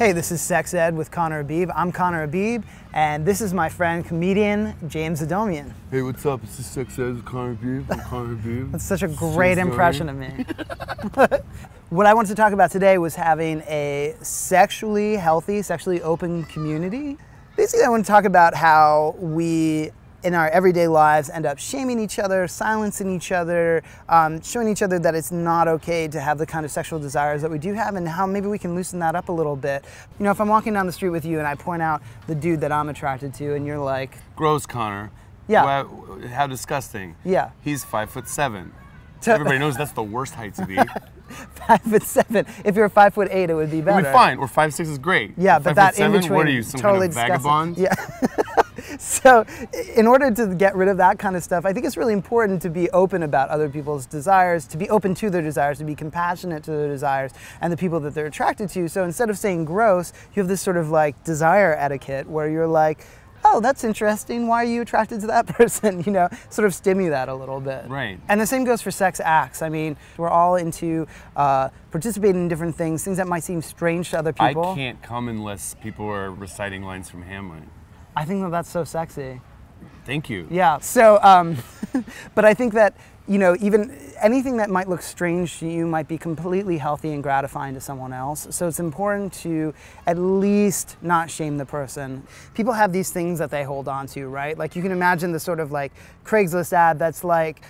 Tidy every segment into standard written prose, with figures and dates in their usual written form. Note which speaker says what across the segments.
Speaker 1: Hey, this is Sex Ed with Connor Habib. I'm Connor Habib, and this is my friend, comedian James Adomian.
Speaker 2: Hey, what's up? This is Sex Ed with Connor Habib. I'm Connor Habib.
Speaker 1: That's such a great impression of me. What I wanted to talk about today was having a sexually healthy, sexually open community. Basically, I want to talk about how we, in our everyday lives, end up shaming each other, silencing each other, showing each other that it's not okay to have the kind of sexual desires that we do have, and how maybe we can loosen that up a little bit. You know, if I'm walking down the street with you and I point out the dude that I'm attracted to, and you're like,
Speaker 2: gross, Connor.
Speaker 1: Yeah.
Speaker 2: Wow, how disgusting.
Speaker 1: Yeah.
Speaker 2: He's 5'7". Everybody knows that's the worst height to be.
Speaker 1: 5'7". If you're 5'8", it would be better.
Speaker 2: We'd be fine. Or 5'6" is great.
Speaker 1: Yeah, but that in between.
Speaker 2: What are you, some
Speaker 1: totally
Speaker 2: kind of vagabond?
Speaker 1: Yeah. So, in order to get rid of that kind of stuff, I think it's really important to be open about other people's desires, to be open to their desires, to be compassionate to their desires and the people that they're attracted to. So instead of saying gross, you have this sort of like desire etiquette where you're like, oh, that's interesting. Why are you attracted to that person? You know, sort of stimulate that a little bit.
Speaker 2: Right.
Speaker 1: And the same goes for sex acts. I mean, we're all into participating in different things that might seem strange to other people.
Speaker 2: I can't come unless people are reciting lines from Hamlet.
Speaker 1: I think that that's so sexy.
Speaker 2: Thank you.
Speaker 1: Yeah. So, but I think that, you know, even anything that might look strange to you might be completely healthy and gratifying to someone else. So it's important to at least not shame the person. People have these things that they hold on to, right? Like you can imagine the sort of like Craigslist ad that's like,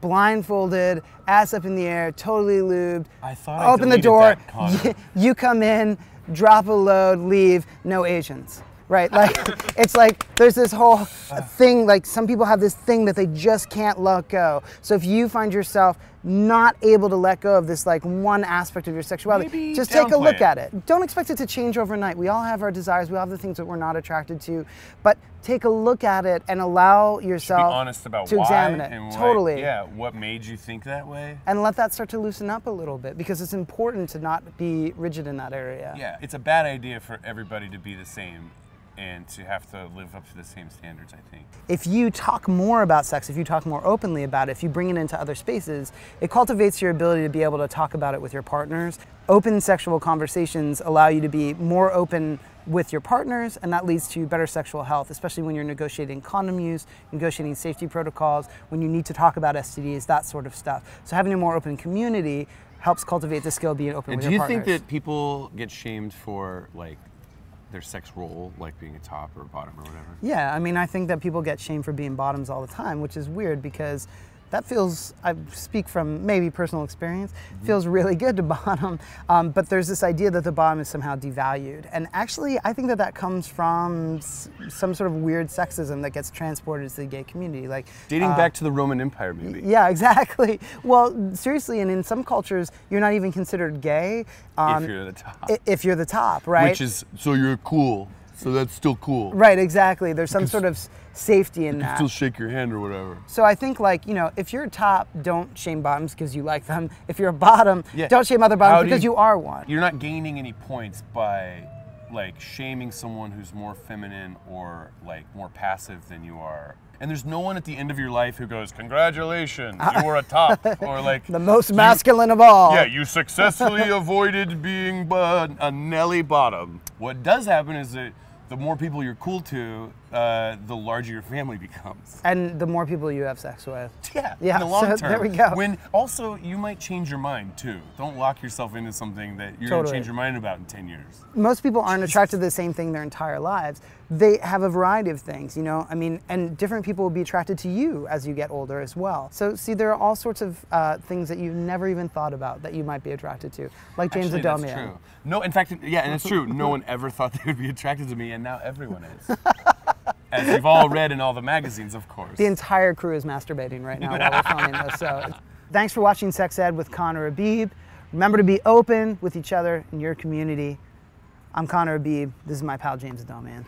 Speaker 1: blindfolded, ass up in the air, totally lubed.
Speaker 2: I thought I
Speaker 1: open the door,
Speaker 2: that,
Speaker 1: you come in, drop a load, leave, no Asians. Right, like, it's like there's this whole thing, like some people have this thing that they just can't let go. So if you find yourself not able to let go of this like one aspect of your sexuality,
Speaker 2: maybe
Speaker 1: just take a look at it. Don't expect it to change overnight. We all have our desires, we all have the things that we're not attracted to, but take a look at it and allow yourself
Speaker 2: be honest about
Speaker 1: to
Speaker 2: why
Speaker 1: examine it.
Speaker 2: And
Speaker 1: Totally.
Speaker 2: What made you think that way?
Speaker 1: And let that start to loosen up a little bit, because it's important to not be rigid in that area.
Speaker 2: Yeah, it's a bad idea for everybody to be the same and to have to live up to the same standards, I think.
Speaker 1: If you talk more about sex, if you talk more openly about it, if you bring it into other spaces, it cultivates your ability to be able to talk about it with your partners. Open sexual conversations allow you to be more open with your partners, and that leads to better sexual health, especially when you're negotiating condom use, negotiating safety protocols, when you need to talk about STDs, that sort of stuff. So having a more open community helps cultivate the skill of being open with your partners.
Speaker 2: And do you think that people get shamed for like their sex role, like being a top or a bottom or whatever?
Speaker 1: Yeah, I mean, I think that people get shamed for being bottoms all the time, which is weird because that feels, I speak from maybe personal experience, feels really good to bottom, but there's this idea that the bottom is somehow devalued. And actually, I think that that comes from some sort of weird sexism that gets transported to the gay community. Like
Speaker 2: dating back to the Roman Empire, maybe.
Speaker 1: Yeah, exactly. Well, seriously, and in some cultures, you're not even considered gay.
Speaker 2: If you're the top.
Speaker 1: If you're the top, right?
Speaker 2: Which is, so you're cool. So that's still cool.
Speaker 1: Right, exactly. There's some sort of safety in that.
Speaker 2: You can still shake your hand or whatever.
Speaker 1: So I think, like, you know, if you're a top, don't shame bottoms because you like them. If you're a bottom, don't shame other bottoms because you are one.
Speaker 2: You're not gaining any points by, like, shaming someone who's more feminine or, like, more passive than you are. And there's no one at the end of your life who goes, congratulations, you were a top. Or, like,
Speaker 1: the most masculine of all.
Speaker 2: Yeah, you successfully avoided being a Nelly bottom. What does happen is that the more people you're cool to, the larger your family becomes.
Speaker 1: And the more people you have sex with.
Speaker 2: Yeah,
Speaker 1: in
Speaker 2: the long
Speaker 1: so
Speaker 2: term.
Speaker 1: There we go.
Speaker 2: When also, you might change your mind too. Don't lock yourself into something that you're going to change your mind about in 10 years.
Speaker 1: Most people aren't attracted to the same thing their entire lives. They have a variety of things, you know? I mean, and different people will be attracted to you as you get older as well. So, see, there are all sorts of things that you've never even thought about that you might be attracted to. Like James Adomian.
Speaker 2: That's true. No, in fact, yeah, and it's true. No one ever thought they would be attracted to me, and now everyone is. As you've all read in all the magazines, of course.
Speaker 1: The entire crew is masturbating right now while we're filming this. So, thanks for watching Sex Ed with Connor Habib. Remember to be open with each other in your community. I'm Connor Habib. This is my pal James Adomian.